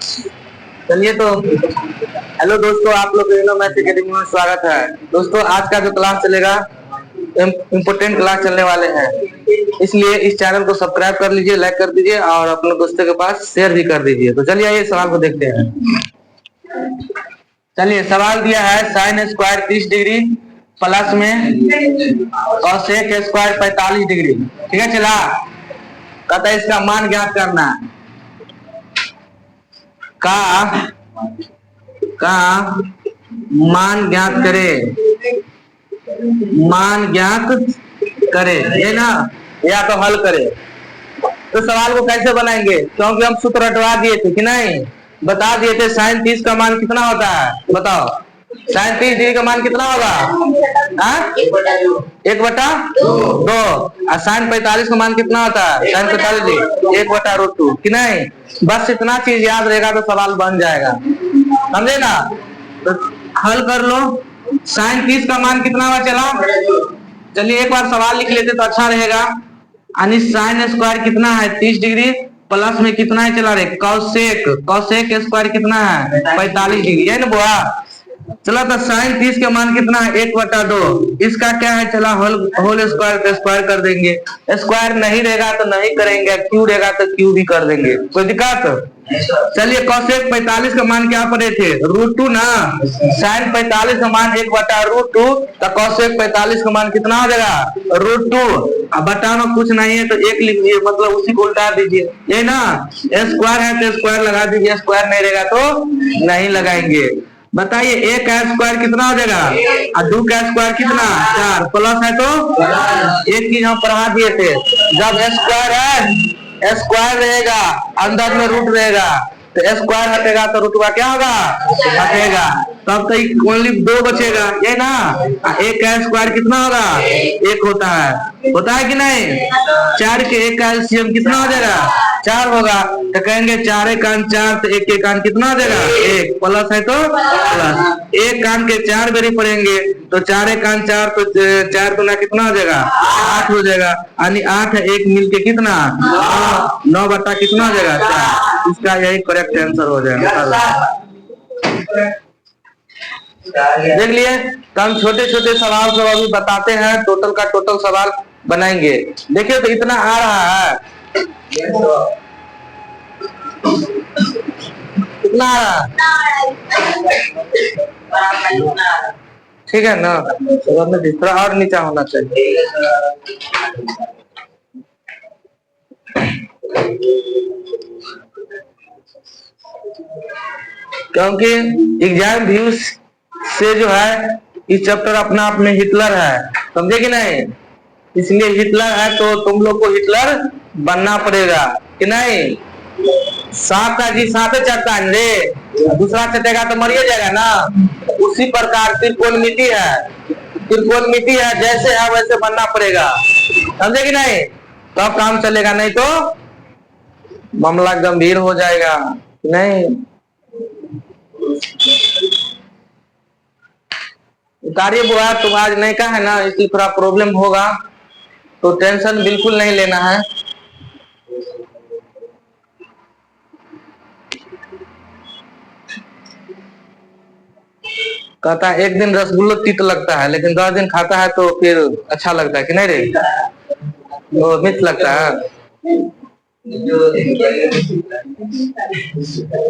चलिए तो हेलो दोस्तों, आप लोग को मैथ एकेडमी में स्वागत है। दोस्तों आज का जो क्लास चलेगा इम्पोर्टेंट क्लास चलने वाले हैं, इसलिए इस चैनल को सब्सक्राइब कर लीजिए, लाइक कर दीजिए और अपने दोस्तों के पास शेयर भी कर दीजिए। तो चलिए ये सवाल को देखते हैं। चलिए सवाल दिया है साइन स्क्वायर 30 डिग्री प्लस में कॉसेक स्क्वायर 45 डिग्री। ठीक है, चला कहता है इसका मान ज्ञात करना है। का मान ज्ञात करे, मान ज्ञात करे ये ना, या तो हल करे। तो सवाल को कैसे बनाएंगे, क्योंकि हम सूत्र हटवा दिए थे कि नहीं, बता दिए थे साइन 30 का मान कितना होता है। बताओ साइन 30 डिग्री का मान कितना होगा? 1/2 और साइन 45 का मान कितना होता है? साइन 45 डिग्री 1/√2 कि नहीं। बस इतना चीज याद रहेगा तो सवाल बन जाएगा, समझे ना। तो हल कर लो। साइन 30 का मान कितना हुआ चला, चलिए एक बार सवाल लिख लेते तो अच्छा रहेगा। यानी साइन स्क्वायर कितना है 30 डिग्री प्लस में कितना है चला रे कॉसेक, कॉसेक स्क्वायर कितना है 45 डिग्री है ना बुआ। चला तो साइन 30 का मान कितना है 1/2। इसका क्या है चला होल स्क्वायर का स्क्वायर कर देंगे। स्क्वायर नहीं रहेगा तो नहीं करेंगे, क्यू रहेगा तो क्यू भी कर देंगे, कोई दिक्कत। चलिए कॉसेक 45 का मान क्या पड़े थे √2 ना। साइन 45 का मान 1/√2 तो कॉसेक 45 का मान कितना हो जाएगा √2। अब बताना कुछ नहीं है तो 1 लिख लीजिए, मतलब उसी को उल्टा दीजिए ये ना। स्क्वायर है तो स्क्वायर लगा दीजिए, स्क्वायर नहीं रहेगा तो नहीं लगाएंगे। बताइए 1 का स्क्वायर कितना हो जाएगा और 2 का स्क्वायर कितना 4, प्लस है तो एक चीज हम पढ़ा दिए थे, जब स्क्वायर है स्क्वायर रहेगा अंदर में रूट रहेगा तो स्क्वायर हटेगा तो रूट का क्या होगा हटेगा, तब तो ओनली 2 बचेगा ये ना। 1 का स्क्वायर कितना होगा 1 होता है कि नहीं। 4 के 1 का एलसीएम कितना हो जाएगा 4 होगा, तो कहेंगे 4 कान 4 तो 1 के कान कितना हो जाएगा 1, प्लस है तो प्लस 1 कान के 4 बेरी पड़ेंगे तो 4 कान 4 तो 4 गुना कितना हो जाएगा 8 हो जाएगा। यानी 8 1 मिलके कितना 9 बटा कितना हो जाएगा 4। इसका यही करेक्ट आंसर हो जाएगा। देख लिए तो हम छोटे छोटे सवाल सब अभी बताते हैं, टोटल का टोटल सवाल बनाएंगे। देखिए तो इतना आ रहा है, कितना आ रहा है ठीक है ना। थोड़ा और नीचा होना चाहिए। क्योंकि एग्जाम व्यूज से जो है इस चैप्टर अपना आप में हिटलर है, समझे कि नहीं। इसलिए हिटलर है तो तुम लोग को हिटलर बनना पड़ेगा कि नहीं। सांप का जी सांपे चटता है रे, दूसरा चटेगा तो मरिए जाएगा ना। उसी प्रकार त्रिकोणमिति है, जैसे है वैसे बनना पड़ेगा, समझे कि नहीं। तो काम चलेगा, नहीं तो मामला गंभीर हो जाएगा नहीं। उतारिए बुआ, तुम आज नहीं का है ना, इसलिए थोड़ा प्रॉब्लम होगा तो टेंशन बिल्कुल नहीं लेना है। कहता है एक दिन रसगुल्ला तीत लगता है लेकिन 10 दिन खाता है तो फिर अच्छा लगता है कि नहीं रे, वो मिथ लगता है।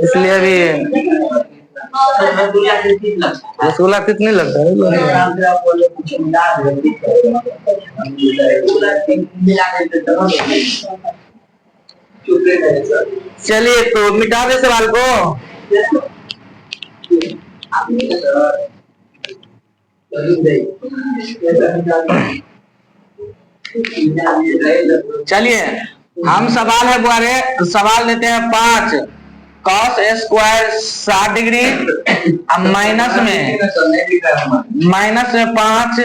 इसलिए अभी रसगुल्ला तीत नहीं लगता है। चलिए तो मिटा दे सवाल को। चलिए हम सवाल है बुआरे, सवाल देते हैं 5 cos स्क्वायर 60 डिग्री माइनस में 5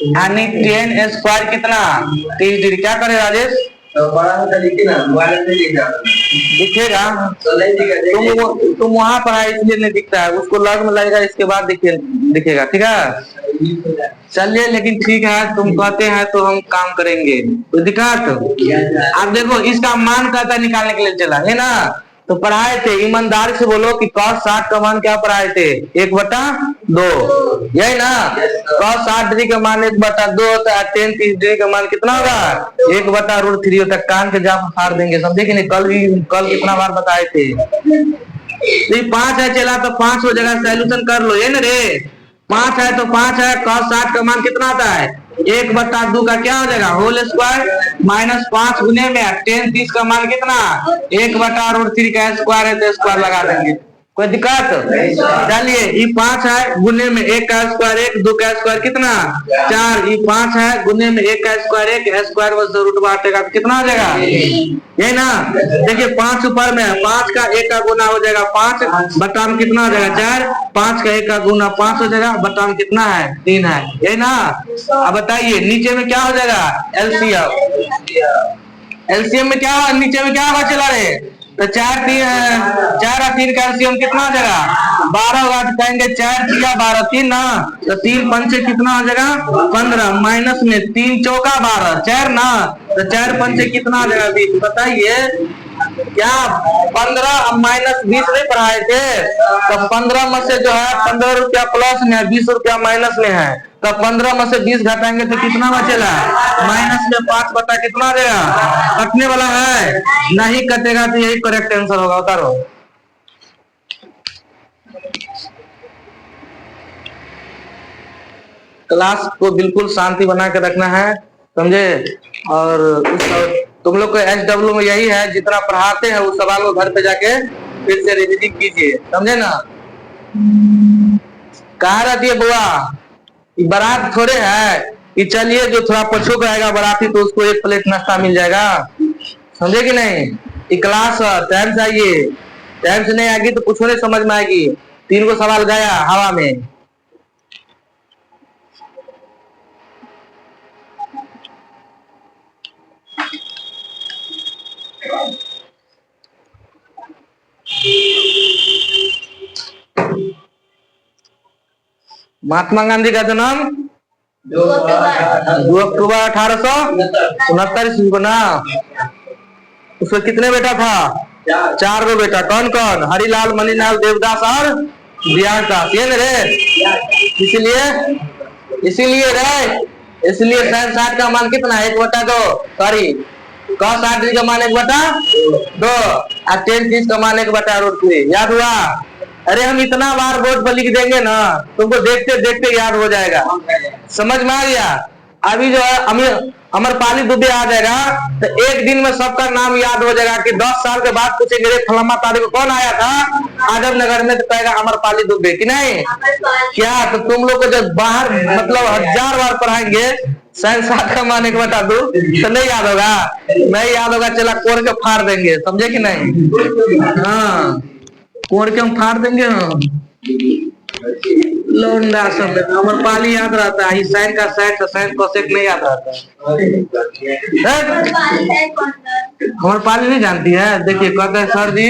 यानी 10 स्क्वायर कितना 30 डिग्री। क्या करे राजेश दिखेगा, तुम वहां पर है इसलिए नहीं दिखता है, उसको लग में लगेगा इसके बाद दिखेगा, ठीक है। चलिए लेकिन ठीक है, तुम कहते हैं तो हम काम करेंगे। तो दिक्कत अब देखो इसका मान कहता है निकालने के लिए चला है ना, तो पढ़ाए थे, ईमानदारी से बोलो कि cos 60 का मान क्या पढ़ाए थे? 1/2। यही ना, cos 60 डिग्री का मान 1/2 होता है, tan 30 डिग्री का मान कितना होगा? 1/√3 होता है। कान के जाप फाड़ देंगे, समझे कि नहीं? कल कितना बार बताए थे। तो 5 है चला, तो 5 हो जाएगा, सॉल्यूशन कर लो। ये ना रे, 5 है तो 5 है, cos 60 का मान कितना आता है? 1/2 का क्या हो जाएगा? होल स्क्वायर माइनस 5 गुने में tan 30 का मान कितना? 1/√3 का स्क्वायर है तो स्क्वायर लगा देंगे, कोई दिक्कत? चलिए, ये 5 है गुने में 1 का स्क्वायर 1, 2 का स्क्वायर कितना? 4। ये 5 है गुने में 1 का स्क्वायर 1, स्क्वायर बस रूट बांटेगा तो कितना हो जाएगा? ये ना, देखिए 5 ऊपर में है, 5 का 1 का गुना हो जाएगा 5, बटा में कितना हो जाएगा? 4। 5 का 1 का गुना 5 हो जाएगा, बटा में कितना है? 3 है। ये ना, अब बताइए नीचे में क्या हो जाएगा? एलसीएम में क्या, नीचे में क्या होगा चला रहे? तो 4 और 3 का एलसीएम कितना हो जाएगा? 12 होगा। तो कहेंगे 4 3 12, 3 ना, तो 3 पंचे कितना हो जाएगा? 15, माइनस में 3 चौका 12, 4 ना, तो 4 पंचे कितना हो जाएगा? 20। बताइए क्या 15 माइनस 20 नहीं पढ़ाए थे? तो 15 में से जो है 15 रुपया प्लस में है, 20 रुपया माइनस में है, तो 15 में से 20 घटाएंगे तो कितना बचेगा? माइनस में 5 बटा कितना देगा? कटने वाला है, नहीं कटेगा तो यही करेक्ट आंसर होगा। उतारो। क्लास को बिल्कुल शांति बना के रखना है, समझे? और तुम लोग को SW में यही है, जितना पढ़ाते हैं उस सवाल को घर पे जाके फिर से रिवीजन कीजिए, समझे ना? कहाँ रहती है बुआ? बारात थोड़े है कि चलिए जो थोड़ा पछुक रहेगा बाराती तो उसको 1 प्लेट नाश्ता मिल जाएगा, समझे कि नहीं? ये क्लास टाइम से आइए, टाइम से नहीं आएगी तो कुछ नहीं समझ में आएगी। 3 को सवाल गया हवा में। महात्मा गांधी का जन्म 2 अक्टूबर 1869 ईस्वी को ना। उसको कितने बेटा था? 4 गो बेटा। कौन कौन? हरिलाल, मणिलाल, देवदास और व्यासदास। ये रे, इसीलिए sin 60 का मान कितना है? 1/2। सॉरी, cos 60 डिग्री का मान 1/2 और tan 30 का मान 1/√3। याद हुआ? अरे हम इतना बार बोर्ड पर लिख देंगे ना, तुमको देखते देखते याद हो जाएगा, समझ में आ गया? अभी जो है अमरपाली दुबे आ जाएगा तो एक दिन में सबका नाम याद हो जाएगा कि 10 साल के बाद पूछेंगे रे फलाना तारीख को कौन आया था आजम नगर में, तो कहेगा अमरपाली दुबे कि नहीं? क्या तो तुम लोग को जब बाहर मतलब 1000 बार पढ़ाएंगे sin 60 का मान 1/2 तो नहीं याद होगा? नहीं याद होगा, चला कोर के फाड़ देंगे, समझे कि नहीं? हाँ, कोर के हम फाड़ देंगे। हम लोंडा सब अमरपाली याद रहता है, साइन का साइन तो साइन कोसेक नहीं याद रहता है। अमरपाली नहीं जानती है? देखिए कहते हैं सर जी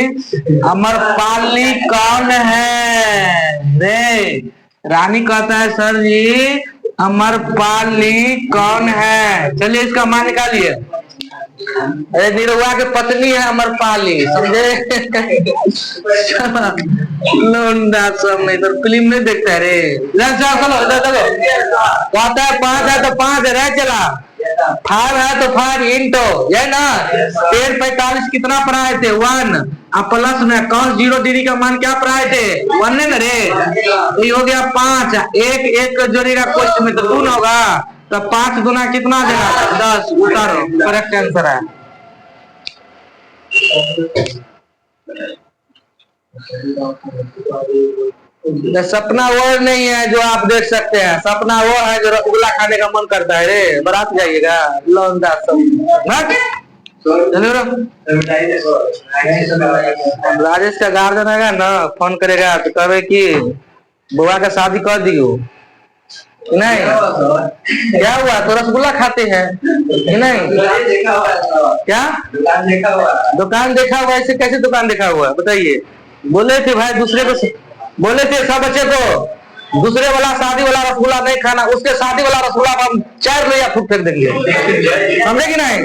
अमरपाली कौन है रे? रानी कहता है सर जी अमरपाली कौन है? चलिए इसका मान निकालिए। अरे निरुआ के पत्नी है अमरपाली, समझे? लोंडा सब नहीं तो फिल्म नहीं देखता है रे। चलो कहता है 5 है तो 5 रह चला, 5 है तो 5 इंटो, ये ना 10 45 कितना पढ़ाए थे? 1 और प्लस में cos 0 डिग्री का मान क्या पढ़ाए थे? 1 है ना रे? तो ये हो गया 5, एक जोड़ेगा क्वेश्चन में तो 2 होगा, तो 5 गुना कितना देगा? 10। उतारो, करेक्ट आंसर है। सपना वो नहीं है जो आप देख सकते हैं, सपना वो है जो रसगुल्ला खाने का मन करता है रे। बारात जाइएगा लौंडा सब। राजेश का गार्जियन आएगा ना, फोन करेगा तो कहे कि बुआ का शादी कर दियो नहीं? क्या हुआ? तो रसगुल्ला खाते हैं कि नहीं? क्या दुकान देखा हुआ? ऐसे कैसे दुकान देखा हुआ? बताइए। बोले थे भाई दूसरे को, बोले थे सब बच्चे को दूसरे वाला शादी वाला रसगुल्ला नहीं खाना, उसके शादी वाला रसगुल्ला हम 4 लोया फूट फेंक देंगे, समझे कि नहीं?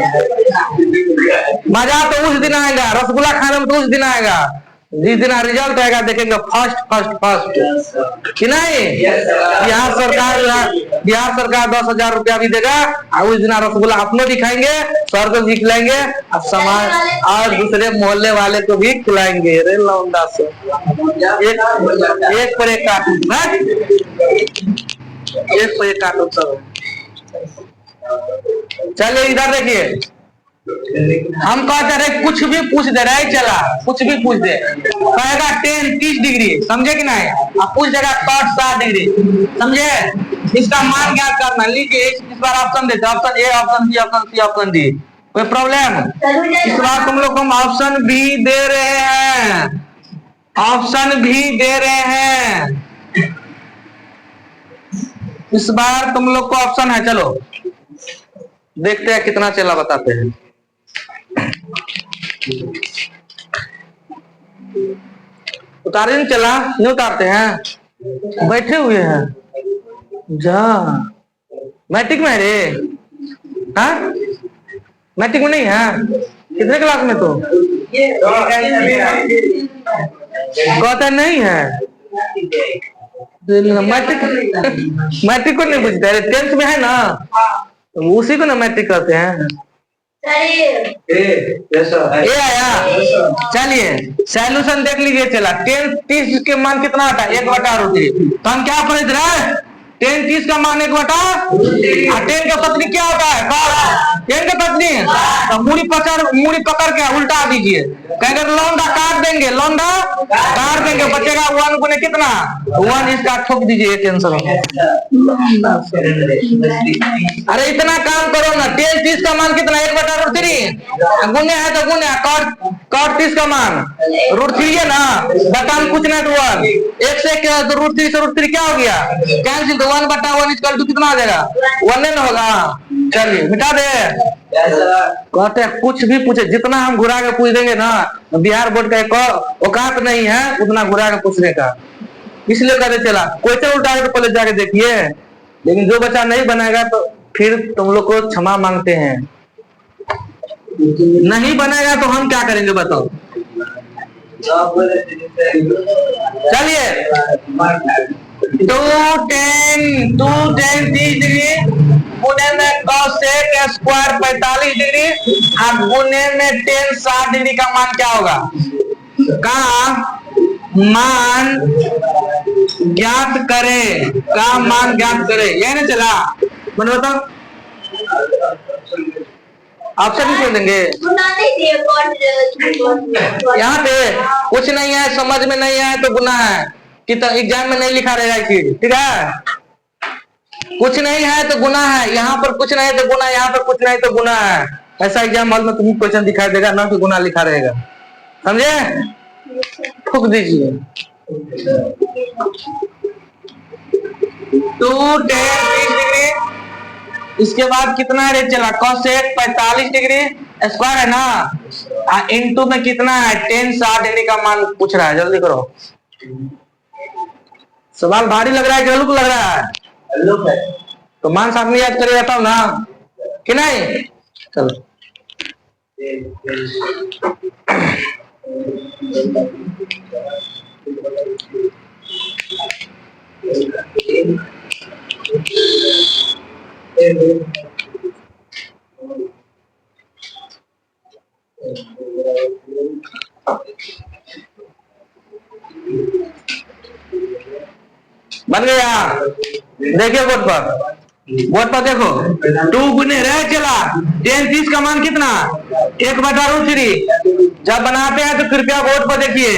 मजा तो उस दिन आएगा, रसगुल्ला खाने में तो उस दिन आएगा जिस दिन रिजल्ट आएगा, देखेंगे फर्स्ट फर्स्ट फर्स्ट कि नहीं। बिहार सरकार 10,000 रुपया भी देगा और उस दिन रसगुल्ला अपने भी खाएंगे, सर को भी खिलाएंगे और समाज और दूसरे मोहल्ले वाले को भी खिलाएंगे। रे लौंडा से एक पर एक कार्टून, एक पर एक कार्टून सब। चलिए इधर देखिए, हम कहते रहे कुछ भी पूछ दे रहे, चला कुछ भी पूछ दे, कहेगा 10 30 डिग्री, समझे कि नहीं? अब पूछ देगा 60 डिग्री, समझे? इसका मान ज्ञात करना। लीजिए इस बार ऑप्शन देते, option A, option B, option C, option D. कोई प्रॉब्लम? इस बार तुम लोग को हम ऑप्शन भी दे रहे हैं, ऑप्शन भी दे रहे हैं, इस बार तुम लोग को ऑप्शन है। चलो देखते हैं कितना चला बताते हैं। उतारे नहीं चला, नहीं उतारते हैं, बैठे हुए हैं। जा मैट्रिक में रे, हाँ मैट्रिक में नहीं है? कितने क्लास में तो कहते नहीं है? मैट्रिक को नहीं पूछते, 10th में है ना, तो उसी को ना मैट्रिक कहते हैं। ये आया, चलिए सॉल्यूशन देख लीजिए। चला 10 30 के मान कितना आता है? 1/√3। तो हम क्या पढ़े थे? 10 30 का मान 1/, 10 का पत्नी क्या होता है? 10 का पत्नी तो मूड़ी पकड़ के उल्टा दीजिए, कहेंगे लौंडा काट देंगे, लौंडा काट देंगे, बचेगा 1 गुने कितना? 1, इसका ठोक दीजिए टेंशन। अरे इतना काम करो ना, 10 30 का मान कितना? 1/√3। गुने है तो गुने, कॉट 30 का मान √3 है ना, बता पूछना तो 1 1 से √3 से √3 क्या हो गया? कैंसिल, तो 1/1 इक्वल टू कितना आ जाएगा? 1 ना होगा। चलिए मिटा दे। कहते हैं कुछ भी पूछे, जितना हम घुरा के पूछ देंगे ना, बिहार बोर्ड का एक औकात नहीं है उतना घुरा के पूछने का, इसलिए कहते चला क्वेश्चन उल्टा के तो पहले जाके देखिए। लेकिन जो बच्चा नहीं बनाएगा तो फिर तुम लोग को क्षमा मांगते हैं, नहीं बनेगा तो हम क्या करेंगे बताओ। चलिए 2 10 30 डिग्री गुने में cosec स्क्वायर 45 डिग्री, अब गुने में 10 60 डिग्री का मान क्या होगा? का मान ज्ञात करे, का मान ज्ञात करे, ये ना चला मैंने बताओ। ऑप्शन भी बोल देंगे यहाँ पे। कुछ नहीं है, समझ में नहीं है तो गुना है कि तो एग्जाम में नहीं लिखा रहेगा ये चीज, ठीक है? कुछ नहीं है तो गुना है, यहाँ पर कुछ नहीं तो गुना, यहाँ पर कुछ नहीं तो गुना है। ऐसा एग्जाम हॉल में तुम्हें क्वेश्चन दिखाई देगा ना कि गुना लिखा रहेगा, समझे? ठोक दीजिए। 2 10 30 डिग्री, इसके बाद कितना है? चला cosec 45 डिग्री स्क्वायर है ना, इनटू में कितना है? 10 60 डिग्री का मान पूछ रहा है, जल्दी करो। सवाल भारी लग रहा है कि हल्लुक लग रहा है? तो मान साथ में याद करे जाता हूँ ना कि नहीं? चलो बन गया। देखिए बोर्ड पर देखो, 2 गुने रह चला 10 30 का मान कितना? 1/√3। जब बनाते हैं तो कृपया बोर्ड पर देखिए,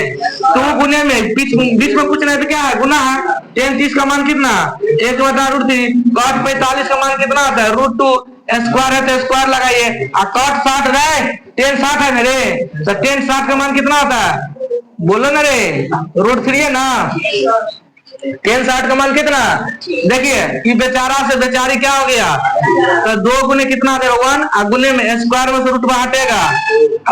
2 गुने में बीच में कुछ नहीं तो क्या है? गुना है। 10 30 का मान कितना? 1/√3। cot 45 का मान कितना आता है? √2। स्क्वायर है तो स्क्वायर लगाइए, और cot 60 रहे, 10 60 है मेरे, तो 10 60 का मान कितना आता है? बोलो ना रे, √3 है ना। 10 60 का मान कितना? देखिए ये बेचारा से बेचारी क्या हो गया? तो 2 गुने कितना देगा? 1, और गुने में स्क्वायर में से रूट हटेगा,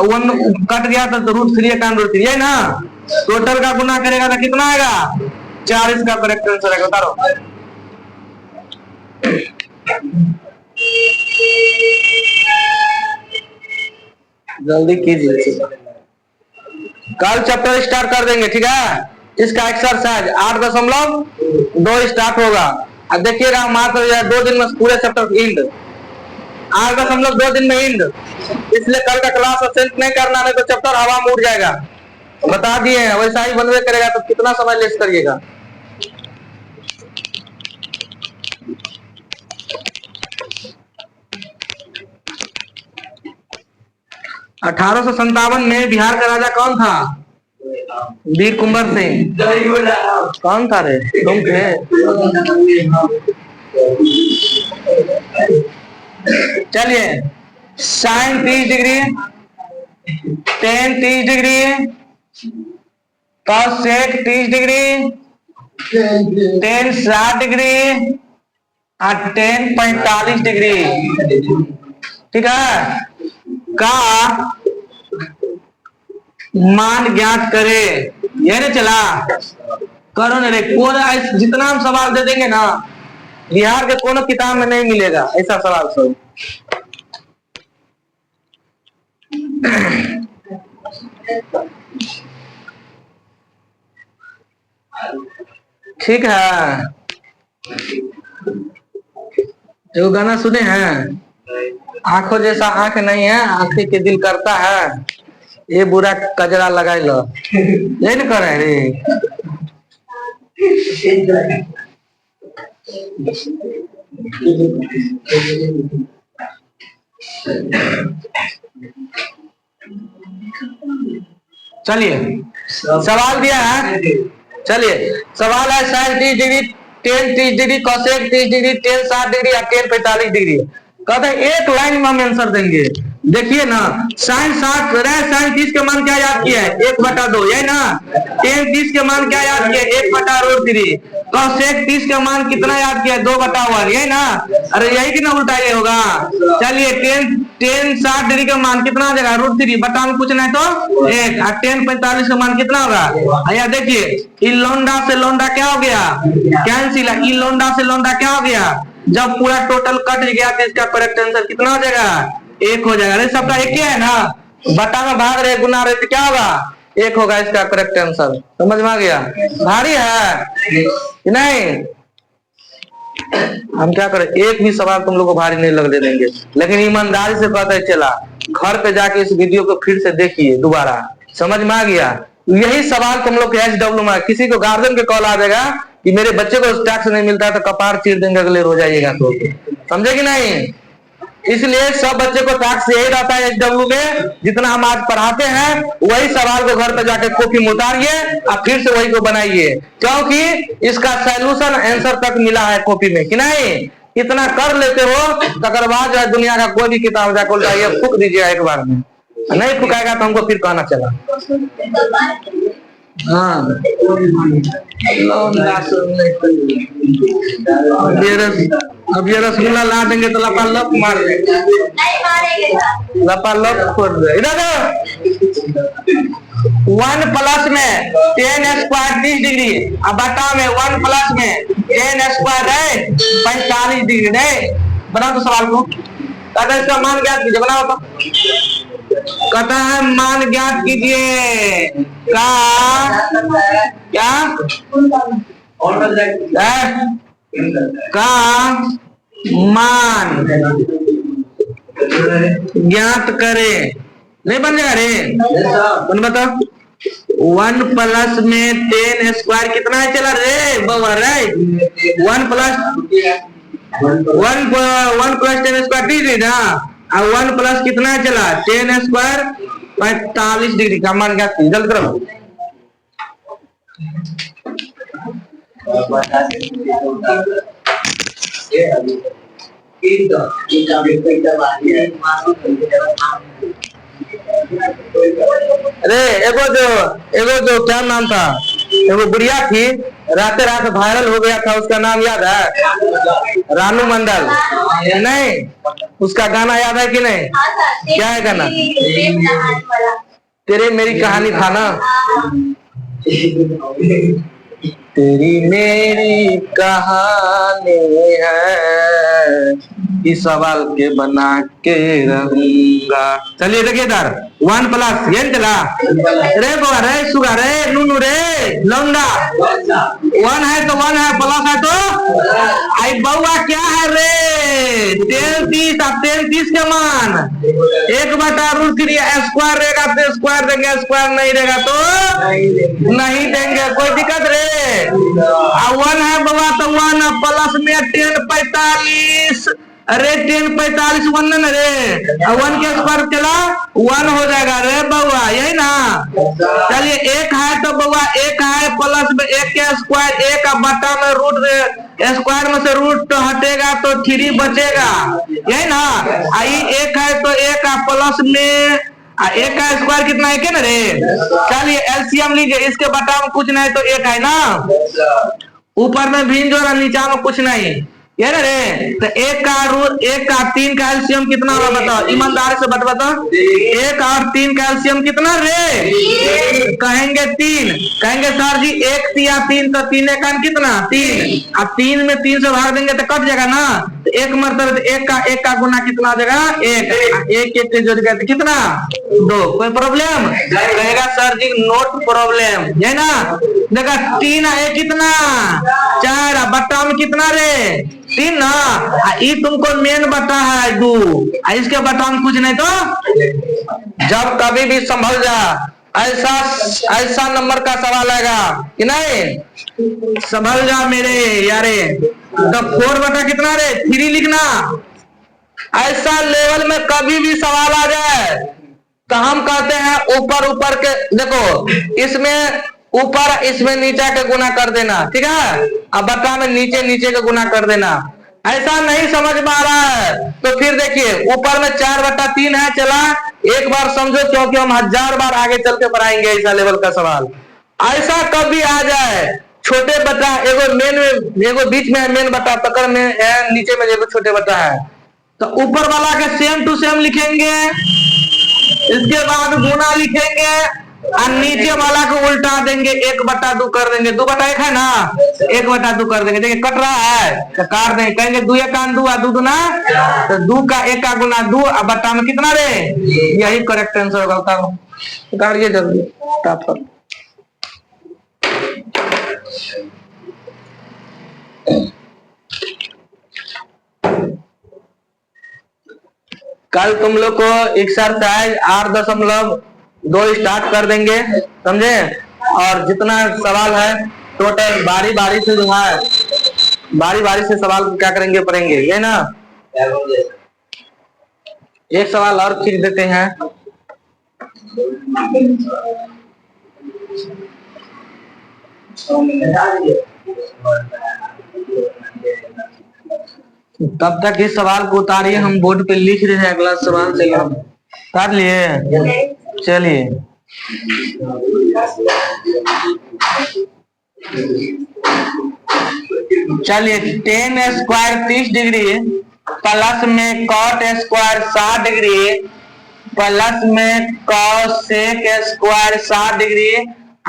1 कट गया तो √3 का √3 है ना। टोटल का गुना करेगा तो कितना आएगा? 4 इसका करेक्ट आंसर है, बता रहा हूं। जल्दी कीजिए, कल चैप्टर स्टार्ट कर देंगे, ठीक है। इसका एक्सरसाइज 8.2 स्टार्ट होगा। अब देखिएगा मात्र 2 दिन में पूरे चैप्टर इंड, 8.2 दिन में इंड, इसलिए कल का क्लास अटेंड नहीं करना, नहीं तो चैप्टर हवा में उड़ जाएगा। बता दिए वैसा ही बनवे करेगा तो कितना समय लेस करिएगा। 1857 में बिहार का राजा कौन था? वीर कुंवर सिंह। कौन था रे, तुम थे? चलिए, साइन 30 डिग्री, टेन 30 डिग्री, कॉसेक 30 डिग्री, टेन 60 डिग्री और टेन 45 डिग्री, ठीक है। का मान ज्ञात करे, ये ना चला करो ना रे। कौन जितना हम सवाल दे देंगे ना, बिहार के कोनो किताब में नहीं मिलेगा ऐसा सवाल सब। ठीक है, जो गाना सुने हैं, आंखों जैसा आंख नहीं है, आंखें के दिल करता है, ये बुरा कजरा लगा लो, ये नहीं करे रे। चलिए सवाल दिया है, चलिए सवाल है साइन 30 डिग्री, टेन 30 डिग्री, कॉसेक 30 डिग्री, टेन 60 डिग्री और टेन 45 डिग्री। कहते हैं एक लाइन में हम आंसर देंगे। देखिए ना, साइन 60 रहे, साइन 30 का मान क्या याद किया है? 1/2, यही ना। टेन 30 का मान क्या याद किया? 1/√3। कॉसेक 30 का मान कितना याद किया? 2/1, यही ना। अरे यही कि ना उल्टा ये होगा। चलिए टेन 60 डिग्री का मान कितना हो जाएगा? √3 बटा में पूछना है तो 1। और टेन 45 का मान कितना होगा? भैया देखिए, इ लौंडा से लौंडा क्या हो गया? कैंसिल। इ लौंडा से लौंडा क्या हो गया? जब पूरा टोटल कट गया तो इसका करेक्ट आंसर कितना हो जाएगा? 1 हो जाएगा। अरे सबका एक ही है ना, बटा में भाग रहे गुना रहे तो क्या होगा? 1 होगा इसका करेक्ट आंसर। समझ में आ गया? भारी है कि नहीं? हम क्या करें, एक भी सवाल तुम लोग को भारी नहीं लगने देंगे, लेकिन ईमानदारी से पता चला। घर पे जाके इस वीडियो को फिर से देखिए दोबारा। समझ में आ गया? यही सवाल तुम लोग के HW में, किसी को गार्जियन के कॉल आ जाएगा कि मेरे बच्चे को टैक्स नहीं मिलता है तो कपार चीर देंगे, अगले रो जाइएगा। तो समझे कि नहीं? इसलिए सब बच्चे को टैक्स यही रहता है HW में, जितना हम आज पढ़ाते हैं वही सवाल को घर पे जाके कॉपी में उतारिए और फिर से वही को बनाइए, क्योंकि इसका सॉल्यूशन आंसर तक मिला है कॉपी में कि नहीं। इतना कर लेते हो तकर बाद जो दुनिया का कोई भी किताब जाकर उल्टाइए, फूक दीजिए एक बार में। नहीं फुकाएगा तो हमको फिर कहना चला। हाँ, अब ये रसगुल्ला ला देंगे तो लपा लप मार देंगे, लपा लप खोद दे। इधर 1 प्लस में 10 स्क्वायर 30 डिग्री, अब बटा में 1 प्लस में 10 स्क्वायर है 45 डिग्री। नहीं बना तो सवाल को, कहता है इसका मान ज्ञात कीजिए। बनाओ तो, कहता है मान ज्ञात कीजिए का क्या का मान ज्ञात करे। नहीं बन जाएगा रे, बन बता। 1 प्लस में 10 स्क्वायर कितना है? चला रे बाबा रे, 1 प्लस 10 स्क्वायर 30 ना, और 1 प्लस कितना है? चला 10 स्क्वायर 45 डिग्री का मान ज्ञात कीजिए। जल्द करो। अरे एगो जो क्या नाम था, एगो बुढ़िया थी, राते रात वायरल हो गया था, उसका नाम याद है? रानू मंडल। नहीं, उसका गाना याद है कि नहीं? क्या है गाना? तेरे मेरी कहानी था ना। तेरी मेरी कहानी है, इस सवाल के बना के रहूंगा। चलिए देखिए इधर 1 प्लस ये चला रे बाबा रे सुगा रे नूनू रे लौंडा 1 है तो 1 है, प्लस है तो आई बउआ क्या है रे 33 अब 33 के मान 1/√3 स्क्वायर रहेगा तो स्क्वायर देंगे, स्क्वायर नहीं रहेगा तो नहीं देंगे, कोई दिक्कत रे। 1 है बाबा तो 1 प्लस में 1045 अरे 1045 1 न रे 1 के स्क्वायर चला 1 हो जाएगा रे बउआ, यही ना। चलिए 1 है तो बउआ 1 है प्लस में 1 के स्क्वायर 1 का बटा में रूट स्क्वायर में से रूट हटेगा तो 3 बचेगा, यही ना। आई 1 है तो 1 का प्लस में 1 का स्क्वायर कितना है ना रे। चलिए एलसीएम लीजिए, इसके बटा में कुछ नहीं तो 1 है ना, ऊपर में भिन्न जोड़ा नीचा में कुछ नहीं, ये ना रे। तो 1 का रूट 1 का 3 का एलसीएम कितना होगा बताओ, ईमानदारी से बताओ 1 और 3 का एलसीएम कितना रे, कहेंगे 3, कहेंगे सर जी 1 या 3 तो 3 का कितना 3, अब 3 में 3 से भाग देंगे तो कट जाएगा ना, तो 1 मरतबा 1 का गुना कितना हो जाएगा 1 1 जोड़ गया तो कितना 2, कोई प्रॉब्लम कहेगा सर जी नोट प्रॉब्लम, है ना। देखा 3 है कितना 4 बट्टा में कितना रे 3 ना, ये तुमको मेन बटा है 2, इसके बटा में कुछ नहीं तो जब कभी भी संभल जा ऐसा नंबर का सवाल आएगा कि नहीं, संभल जा मेरे यारे। तो 4 बटा कितना रे 3 लिखना, ऐसा लेवल में कभी भी सवाल आ जाए तो हम कहते हैं ऊपर ऊपर के देखो, इसमें ऊपर इसमें नीचे के गुना कर देना, ठीक है, अब बटा में नीचे नीचे के गुना कर देना। ऐसा नहीं समझ में आ रहा है तो फिर देखिए ऊपर में 4/3 है, चला एक बार समझो क्योंकि हम 1000 बार आगे चल के पढ़ाएंगे ऐसा लेवल का सवाल। ऐसा कभी आ जाए छोटे बटा एगो मेन में एगो बीच में मेन बटा पकड़ में है, नीचे में एगो छोटे बटा है, तो ऊपर वाला के सेम टू सेम लिखेंगे, इसके बाद गुना लिखेंगे और नीचे वाला को उल्टा देंगे 1/2 कर देंगे, 2/1 है ना 1/2 कर देंगे। देखिए कट रहा है तो काट देंगे, कहेंगे 2 1 2 2 दूना तो 2 का 1 का गुना 2 और बट्टा में कितना रे, यही करेक्ट आंसर होगा। काटिए जल्दी फटाफट। कल तुम लोग को एक्सरसाइज 8.2 स्टार्ट कर देंगे, समझे, और जितना सवाल है टोटल बारी बारी से जो है बारी बारी से सवाल क्या करेंगे पढ़ेंगे, ये ना। एक सवाल और खींच देते हैं, तब तक इस सवाल को उतारिए, हम बोर्ड पे लिख रहे हैं अगला सवाल से हम उतार लिए। चलिए चलिए 10 स्क्वायर 30 डिग्री प्लस में कॉट स्क्वायर 60 डिग्री प्लस में कॉसेक स्क्वायर 60 डिग्री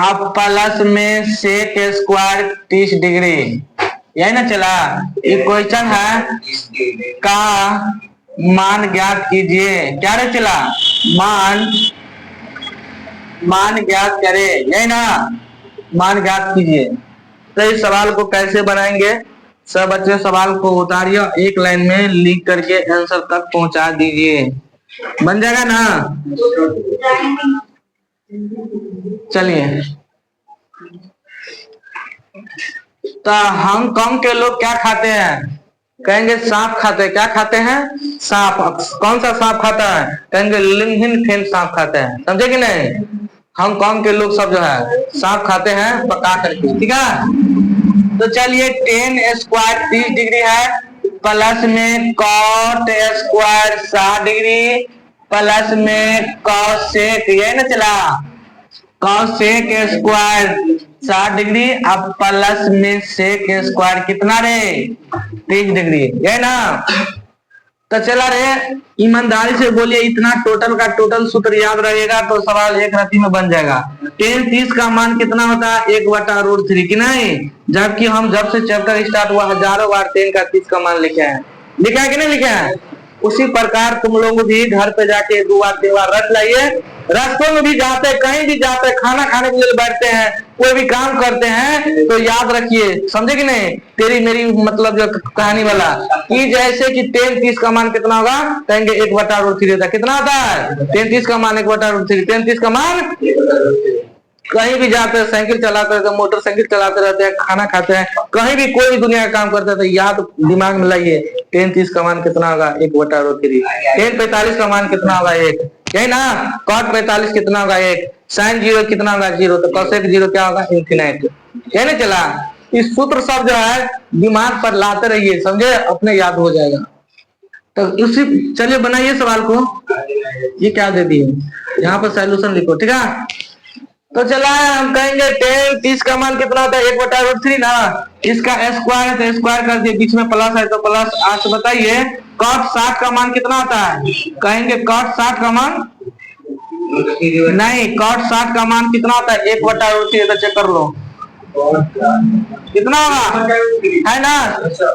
अब प्लस में सेक स्क्वायर 30 डिग्री, यही ना चला। ये क्वेश्चन है का मान ज्ञात कीजिए, क्या रे चला मान ज्ञात करे, यही ना, मान ज्ञात कीजिए। तो इस सवाल को कैसे बनाएंगे, सब बच्चे सवाल को उतारिए एक लाइन में लिख करके आंसर तक पहुंचा दीजिए, बन जाएगा ना। चलिए तो हांगकांग के लोग क्या खाते हैं, कहेंगे सांप खाते हैं, क्या खाते हैं सांप, कौन सा सांप खाता है, कहेंगे लिंगहिन फेन सांप खाते हैं, समझे कि नहीं। हांगकांग के लोग सब जो है सांप खाते हैं पका करके, ठीक है। तो चलिए 10 स्क्वायर 30 डिग्री है प्लस में कॉट स्क्वायर 60 डिग्री प्लस में कॉसेक, यही ना चला, कॉसेक स्क्वायर 60 डिग्री अब प्लस में सेक स्क्वायर कितना रे 30 डिग्री, यही ना। तो चला रे, ईमानदारी से बोलिए, इतना टोटल का टोटल सूत्र याद रहेगा तो सवाल एक रत्ती में बन जाएगा। 10 30 का मान कितना होता है? 1/√3 की नहीं, जबकि हम जब से चैप्टर स्टार्ट हुआ हजारों बार 10 का 30 का मान लिखे हैं, लिखा है कि नहीं लिखा है? उसी प्रकार तुम लोग भी घर पे जाके 2 बार 3 बार रट लाइए। रास्तों में भी जाते, कहीं भी जाते, खाना खाने के लिए बैठते हैं, कोई भी काम करते हैं तो याद रखिए, समझे कि नहीं? तेरी मेरी मतलब जो कहानी वाला कि जैसे कि 10 30 का मान कितना होगा? कहेंगे 1/√3 होता है। कितना होता है? 10 30 का मान 1/√3। 10 30 का मान, कहीं भी जाते हैं, साइकिल चलाते रहते हैं, मोटरसाइकिल चलाते रहते हैं, खाना खाते हैं, कहीं भी कोई भी दुनिया का काम करते हैं तो याद दिमाग में लाइए 10 30 का मान कितना होगा? 1/√3। 10 45 का मान कितना होगा? 1, यही ना? cot 45 कितना होगा? 1। sin 0 कितना होगा? 0। तो cosec 0 क्या होगा? इन्फिनाइट। यही नहीं चला? इस सूत्र सब जो है दिमाग पर लाते रहिए, समझे? अपने याद हो जाएगा। तो उसी, चलिए बनाइए सवाल को। ये क्या दे दिए, यहाँ पर सॉल्यूशन लिखो, ठीक है? तो चला हम कहेंगे 10 30 का मान कितना होता है? 1/√3 ना। इसका स्क्वायर है तो स्क्वायर कर दिए, बीच में प्लस है तो प्लस। आज बताइए cot 60 का मान कितना होता है? कहेंगे cot 60 का मान नहीं, cot 60 का मान कितना होता है? 1/√3। तो चेक कर लो कितना होगा, है ना?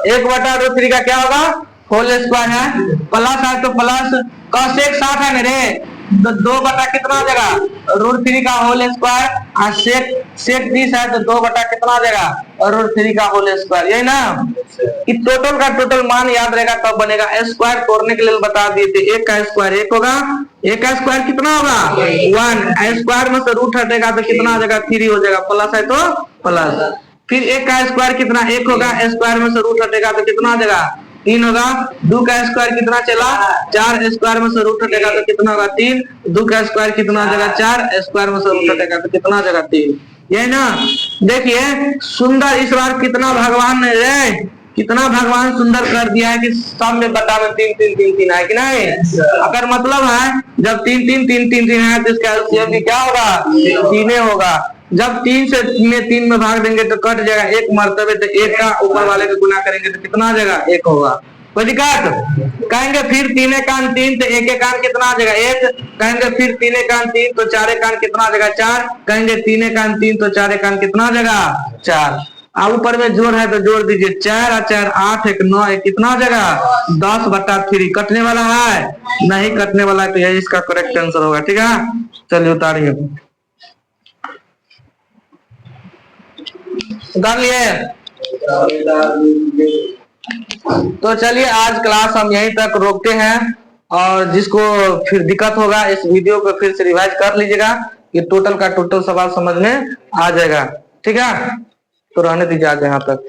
1/√3 का क्या होगा? होल स्क्वायर है, प्लस है तो प्लस, cosec 60 है मेरे, तो 2 बटा कितना हो जाएगा? √3 का होल स्क्वायर, और sec 30 है तो 2 बटा कितना हो जाएगा? √3 का होल स्क्वायर। यही ना? कि टोटल का टोटल मान याद रहेगा तब बनेगा। स्क्वायर तोड़ने के लिए बता दिए थे, 1 का स्क्वायर 1 होगा, 1 का स्क्वायर कितना होगा? 1। स्क्वायर में से रूट हटेगा तो कितना हो जाएगा? 3 हो जाएगा, प्लस है तो प्लस। फिर 1 का स्क्वायर कितना? 1 होगा, स्क्वायर में से रूट हटेगा तो कितना हो जाएगा? 3 होगा। 2 का स्क्वायर कितना चला? 4। स्क्वायर में से रूट हटेगा तो कितना होगा? 3। 2 का स्क्वायर कितना हो जाएगा? 4। स्क्वायर में से रूट हटेगा तो कितना हो जाएगा? 3। यही ना? देखिए सुंदर, इस बार कितना भगवान ने रे, कितना भगवान सुंदर कर दिया है कि सब में बता में 3 3 3 3 है कि नहीं? अगर मतलब है जब 3 3 3 3 3 है तो इसका एलसीएम भी क्या होगा? 3 होगा। जब 3 से 3 में भाग देंगे तो कट जाएगा, 1 मरतबे, तो 1 का ऊपर वाले को गुना करेंगे तो कितना आ जाएगा? 1 होगा। कोई दिक्कत? कहेंगे फिर 3 कान 3 तो 1 कान कितना आ जाएगा? 1। कहेंगे फिर 3 कान 3 तो 4 कान कितना आ जाएगा? 4। कहेंगे 3 कान 3 तो 4 कान कितना आ जाएगा? 4। अब ऊपर में जोड़ है तो जोड़ दीजिए, 4 और 4 8, 1 9, 1 कितना हो जाएगा? 10/3। कटने वाला है? नहीं कटने वाला है, तो यही इसका करेक्ट आंसर होगा, ठीक है? चलिए उतारिए, उतार लिए। तो चलिए आज क्लास हम यहीं तक रोकते हैं, और जिसको फिर दिक्कत होगा इस वीडियो को फिर से रिवाइज कर लीजिएगा, कि टोटल का टोटल सवाल समझ में आ जाएगा, ठीक है? तो रहने दीजिए आज यहाँ तक।